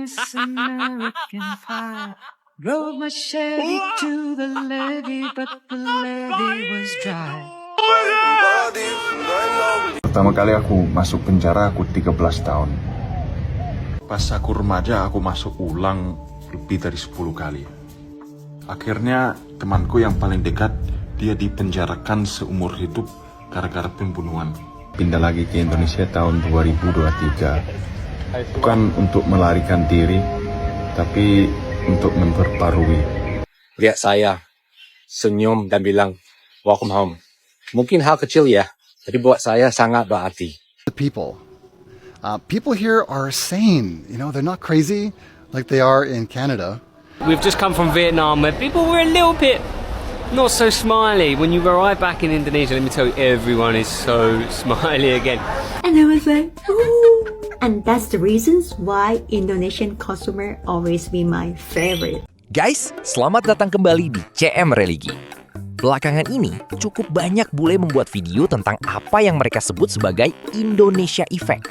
Miss American Pie. Drove my Chevy to the levee, but the levee was dry. Pertama kali aku masuk penjara aku 13 tahun. Pas aku remaja aku masuk ulang lebih dari 10 kali. Akhirnya temanku yang paling dekat dia dipenjarakan seumur hidup gara-gara pembunuhan. Pindah lagi ke Indonesia tahun 2023. Bukan untuk melarikan diri, tapi untuk memperbarui. Lihat saya, senyum dan bilang, welcome home. Mungkin hal kecil ya, tapi buat saya sangat berarti. People here are sane, they're not crazy like they are in Canada. We've just come from Vietnam where people were a little bit not so smiley. When you arrive back in Indonesia, let me tell you, everyone is so smiley again. And I was like, ooh. And that's the reasons why Indonesian customer always be my favorite. Guys, selamat datang kembali di CM Religi. Belakangan ini, cukup banyak bule membuat video tentang apa yang mereka sebut sebagai Indonesia Effect.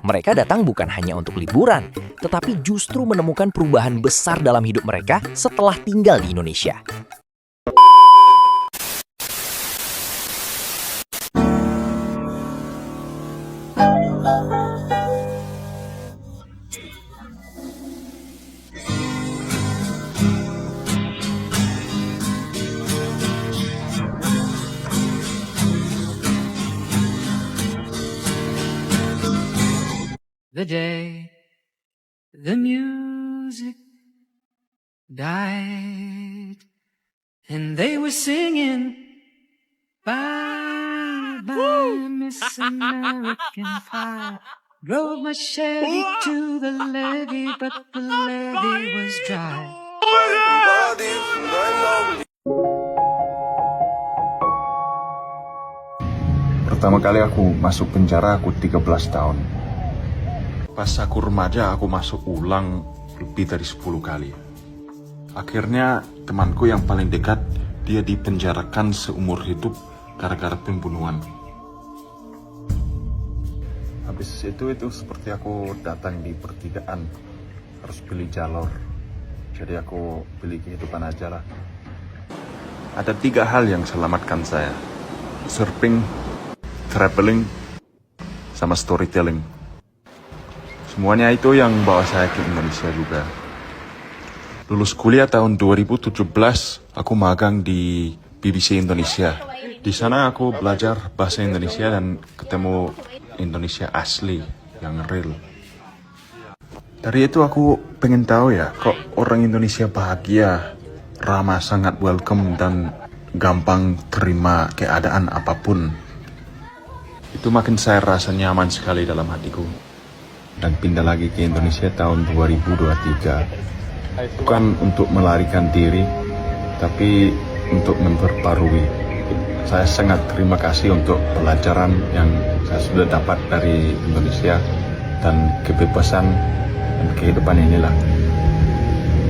Mereka datang bukan hanya untuk liburan, tetapi justru menemukan perubahan besar dalam hidup mereka setelah tinggal di Indonesia. The day the music died and they were singing bye bye Miss American Pie. Drove my Chevy to the levee, but the levee was dry. Pertama kali aku masuk penjara aku 13 tahun. Pas aku remaja aku masuk ulang lebih dari 10 kali. Akhirnya temanku yang paling dekat dia dipenjarakan seumur hidup gara-gara pembunuhan. Habis itu seperti aku datang di pertigaan, harus pilih jalur. Jadi aku pilih kehidupan aja lah. Ada 3 hal yang selamatkan saya: surfing, traveling, sama storytelling. Semuanya itu yang bawa saya ke Indonesia juga. Lulus kuliah tahun 2017, aku magang di BBC Indonesia. Di sana aku belajar bahasa Indonesia dan ketemu Indonesia asli, yang real. Dari itu aku pengen tahu ya, kok orang Indonesia bahagia, ramah, sangat welcome, dan gampang terima keadaan apapun. Itu makin saya rasa nyaman sekali dalam hatiku. Dan pindah lagi ke Indonesia tahun 2023. Bukan untuk melarikan diri, tapi untuk memperbarui. Saya sangat terima kasih untuk pelajaran yang saya sudah dapat dari Indonesia dan kebebasan dan kehidupan inilah.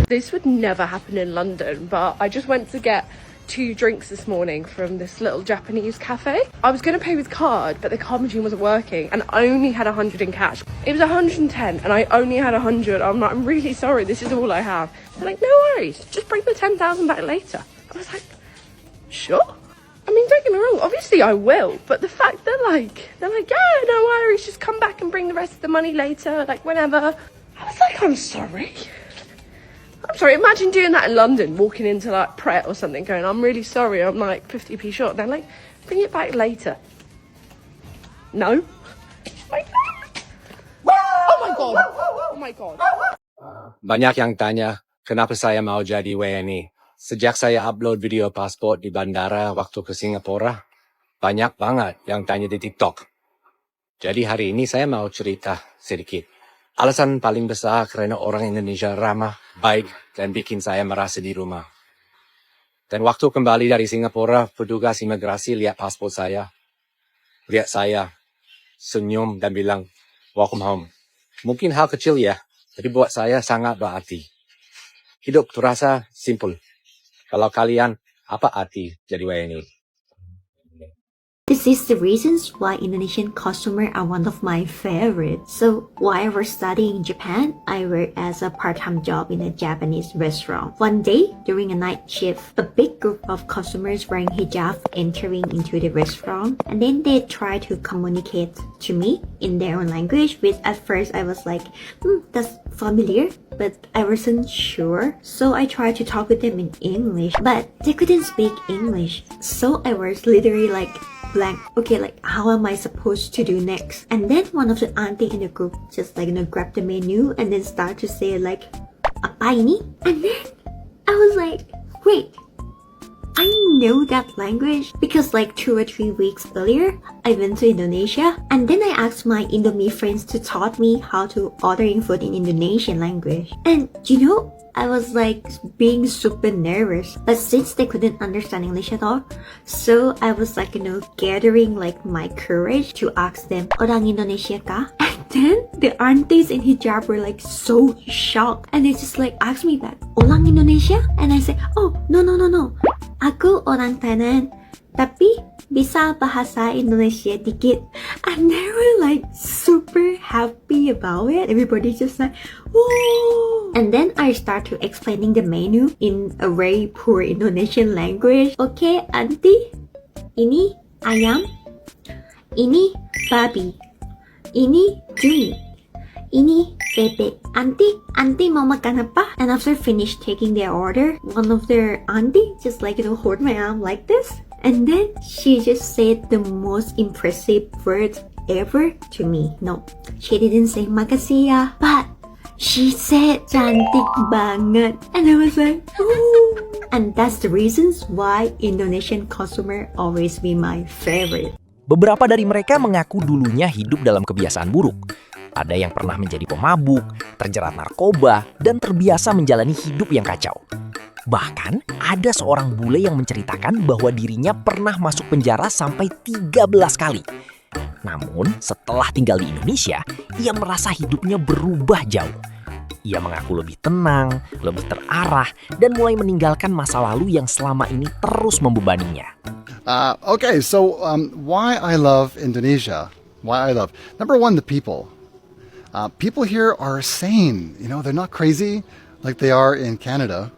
This would never happen in London, but I just went to get 2 drinks this morning from this little Japanese cafe. I was going to pay with card, but the card machine wasn't working and I only had 100 in cash. It was 110 and I only had 100. I'm like, I'm really sorry, this is all I have. They're like, no worries, just bring the 10,000 back later. I was like, sure. I mean, don't get me wrong, obviously I will, but the fact they're like, yeah, no worries, just come back and bring the rest of the money later, like whenever. I was like, I'm sorry, imagine doing that in London, walking into like Pret or something, going, I'm really sorry, I'm like 50p short. They're like, bring it back later. No. Like, oh my god. Oh my god. Banyak yang tanya, kenapa saya mau jadi WNI. Sejak saya upload video paspor di bandara waktu ke Singapura, banyak banget yang tanya di TikTok. Jadi hari ini saya mau cerita sedikit. Alasan paling besar karena orang Indonesia ramah, baik, dan bikin saya merasa di rumah. Dan waktu kembali dari Singapura, petugas imigrasi lihat paspor saya. Lihat saya, senyum dan bilang, welcome home. Mungkin hal kecil ya, tapi buat saya sangat berarti. Hidup terasa simple. Kalau kalian, apa arti jadi WNI? This is the reasons why Indonesian customers are one of my favorites. So while I was studying in Japan, I worked as a part-time job in a Japanese restaurant. One day, during a night shift, a big group of customers wearing hijab entering into the restaurant, and then they tried to communicate to me in their own language, which at first I was like, that's familiar, but I wasn't sure. So I tried to talk with them in English, but they couldn't speak English. So I was literally like blank. Okay, like how am I supposed to do next? And then one of the auntie in the group just like grab the menu and then start to say like apa ini? And then I was like, wait, I know that language because like 2 or 3 weeks earlier I went to Indonesia, and then I asked my Indomie friends to taught me how to ordering food in Indonesian language. And you know, I was like being super nervous, but since they couldn't understand English at all, so I was like, gathering like my courage to ask them, orang Indonesia kah? And then the aunties in hijab were like so shocked, and they just like asked me back, orang Indonesia? And I said, oh, no, aku orang Thailand, tapi bisa bahasa Indonesia dikit. And they were like super happy about it. Everybody just like, woo! And then I start to explaining the menu in a very poor Indonesian language. Okay, auntie, ini ayam, ini babi, ini cumi, ini bebek. Auntie mau makan apa? And after finish taking their order, one of their auntie just like, hold my arm like this. And then she just said the most impressive words ever to me. No, she didn't say makasih ya, but she said cantik banget. And I was like, ooh. And that's the reasons why Indonesian customer always be my favorite. Beberapa dari mereka mengaku dulunya hidup dalam kebiasaan buruk. Ada yang pernah menjadi pemabuk, terjerat narkoba, dan terbiasa menjalani hidup yang kacau. Bahkan, ada seorang bule yang menceritakan bahwa dirinya pernah masuk penjara sampai 13 kali. Namun, setelah tinggal di Indonesia, ia merasa hidupnya berubah jauh. Ia mengaku lebih tenang, lebih terarah, dan mulai meninggalkan masa lalu yang selama ini terus membebaninya. Okay, so why I love Indonesia? Number one, the people. People here are sane. They're not crazy like they are in Canada.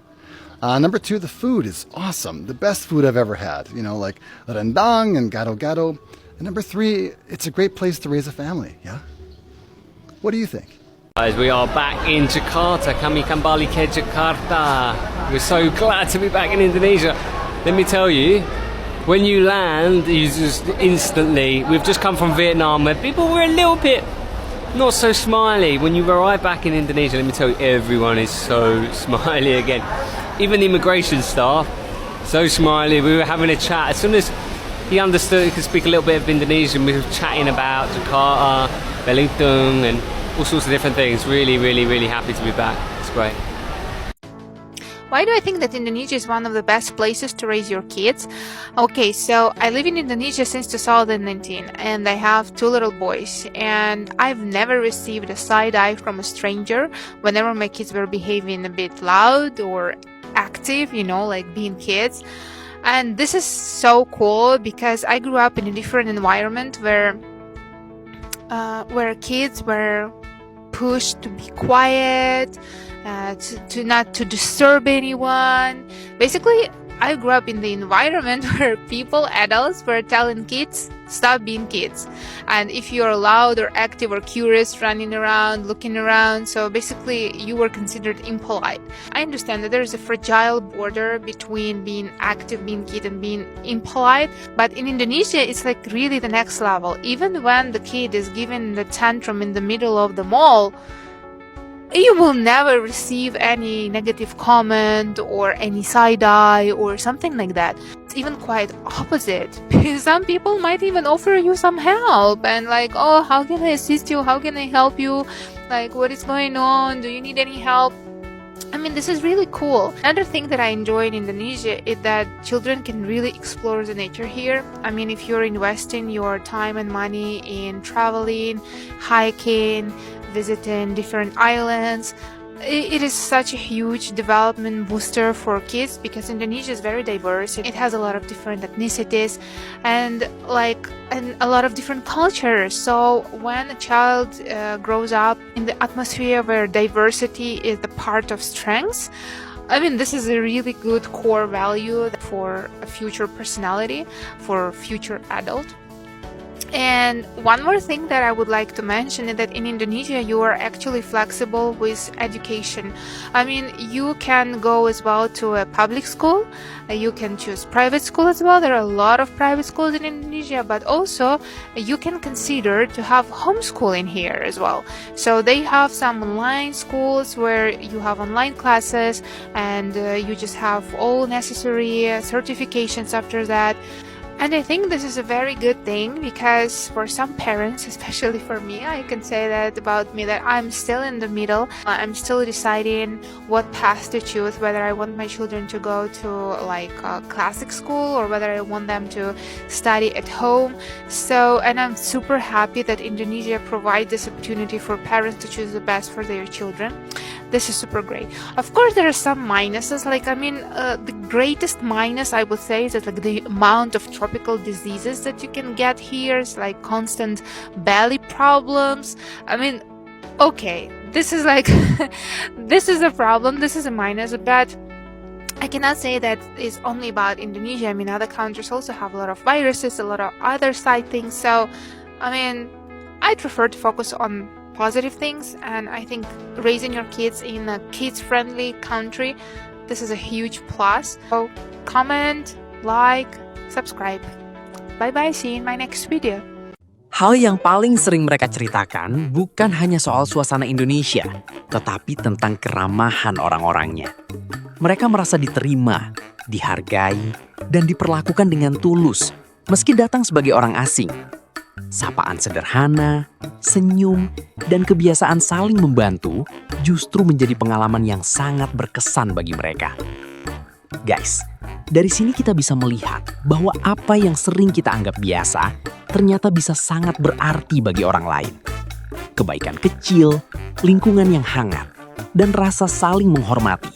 Number two, the food is awesome. The best food I've ever had. Like rendang and gado-gado. And number three, it's a great place to raise a family. Yeah? What do you think? Guys, we are back in Jakarta. Kami kembali ke Jakarta. We're so glad to be back in Indonesia. Let me tell you, when you land, you just instantly, we've just come from Vietnam where people were a little bit not so smiley. When you arrive back in Indonesia, let me tell you, everyone is so smiley again. Even the immigration staff, so smiley. We were having a chat. As soon as he understood he could speak a little bit of Indonesian, we were chatting about Jakarta, Belitung, and all sorts of different things. Really, really, really happy to be back. It's great. Why do I think that Indonesia is one of the best places to raise your kids? Okay, so I live in Indonesia since 2019 and I have 2 little boys, and I've never received a side eye from a stranger whenever my kids were behaving a bit loud or active, like being kids. And this is so cool because I grew up in a different environment where kids were pushed to be quiet, to not to disturb anyone. Basically, I grew up in the environment where adults were telling kids, stop being kids. And if you're loud or active or curious, running around, looking around, so basically you were considered impolite. I understand that there is a fragile border between being active, being kid, and being impolite, but in Indonesia, it's like really the next level. Even when the kid is given the tantrum in the middle of the mall, you will never receive any negative comment or any side eye or something like that. It's even quite opposite. Some people might even offer you some help and like, oh, how can I assist you? How can I help you? Like, what is going on? Do you need any help? I mean, this is really cool. Another thing that I enjoy in Indonesia is that children can really explore the nature here. I mean, if you're investing your time and money in traveling, hiking, visiting different islands, it is such a huge development booster for kids because Indonesia is very diverse. It has a lot of different ethnicities and a lot of different cultures. So when a child grows up in the atmosphere where diversity is the part of strengths, I mean, this is a really good core value for a future personality, for future adult. And one more thing that I would like to mention is that in Indonesia, you are actually flexible with education. I mean, you can go as well to a public school. You can choose private school as well. There are a lot of private schools in Indonesia, but also you can consider to have homeschooling here as well. So they have some online schools where you have online classes and you just have all necessary certifications after that. And I think this is a very good thing because for some parents, especially for me, I can say that about me that I'm still in the middle. I'm still deciding what path to choose, whether I want my children to go to like a classic school or whether I want them to study at home. And I'm super happy that Indonesia provides this opportunity for parents to choose the best for their children. This is super great. Of course, there are some minuses. The greatest minus I would say is that the amount of tropical diseases that you can get here is like constant belly problems. I mean, okay, this is this is a problem. This is a minus, but I cannot say that it's only about Indonesia. I mean, other countries also have a lot of viruses, a lot of other side things. So, I mean, I prefer to focus on positive things, and I think raising your kids in a kids-friendly country, this is a huge plus. So comment, like, subscribe. Bye-bye, see you in my next video. Hal yang paling sering mereka ceritakan bukan hanya soal suasana Indonesia, tetapi tentang keramahan orang-orangnya. Mereka merasa diterima, dihargai, dan diperlakukan dengan tulus, meski datang sebagai orang asing. Sapaan sederhana, senyum, dan kebiasaan saling membantu justru menjadi pengalaman yang sangat berkesan bagi mereka. Guys, dari sini kita bisa melihat bahwa apa yang sering kita anggap biasa ternyata bisa sangat berarti bagi orang lain. Kebaikan kecil, lingkungan yang hangat, dan rasa saling menghormati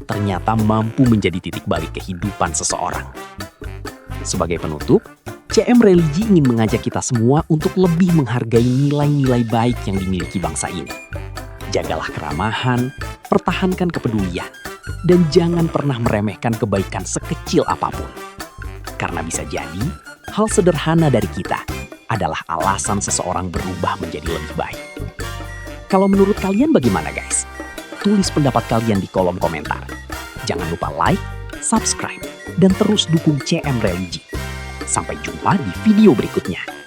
ternyata mampu menjadi titik balik kehidupan seseorang. Sebagai penutup, CM Religi ingin mengajak kita semua untuk lebih menghargai nilai-nilai baik yang dimiliki bangsa ini. Jagalah keramahan, pertahankan kepedulian, dan jangan pernah meremehkan kebaikan sekecil apapun. Karena bisa jadi, hal sederhana dari kita adalah alasan seseorang berubah menjadi lebih baik. Kalau menurut kalian bagaimana guys? Tulis pendapat kalian di kolom komentar. Jangan lupa like, subscribe, dan terus dukung CM Religi. Sampai jumpa di video berikutnya.